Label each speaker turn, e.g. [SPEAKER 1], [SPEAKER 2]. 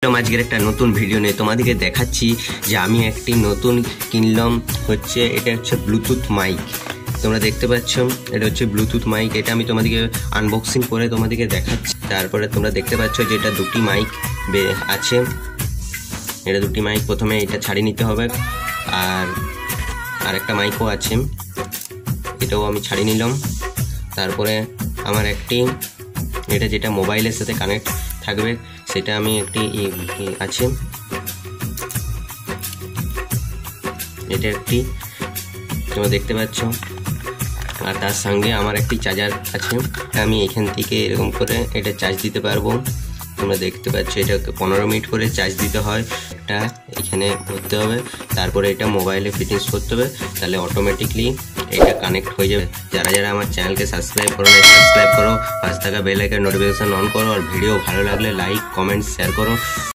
[SPEAKER 1] আজকের একটা নতুন ভিডিও নিয়ে তোমাদেরকে দেখাচ্ছি যে আমি একটি নতুন কিনলাম। এটা হচ্ছে ব্লুটুথ মাইক। তোমরা দেখতে পাচ্ছ এটা হচ্ছে ব্লুটুথ মাইক। এটা আমি তোমাদেরকে আনবক্সিং করে তোমাদেরকে দেখাচ্ছি। তারপরে তোমরা দেখতে পাচ্ছ যে এটা দুটি মাইক আছে। এটা দুটি মাইক, প্রথমে এটা ছাড়িয়ে নিতে হবে, আর একটা মাইকও আছে, এটাও আমি ছাড়িয়ে নিলাম। তারপরে আমার একটি এটা যেটা মোবাইলের সাথে কানেক্ট থাকবে সেটা আমি একটি আছে, এটা একটি তোমরা দেখতে পাচ্ছ। আর তার সঙ্গে আমার একটি চার্জার আছে, আমি এখান থেকে এরকম করে এটা চার্জ দিতে পারবো। তোমরা দেখতে পাচ্ছ এটা 15 মিনিট করে চার্জ দিতে হয়। এটা এখানে করতে হবে, তারপরে এটা মোবাইলে ফিটিংস করতে হবে, তাহলে অটোমেটিকলি এটা কানেক্ট হয়ে যাবে। যারা যারা আমার চ্যানেলকে সাবস্ক্রাইব করো না, সাবস্ক্রাইব করো, পাশে থাকা বেল আইকন নোটিফিকেশন অন করো, আর ভিডিও ভালো লাগলে লাইক কমেন্ট শেয়ার করো।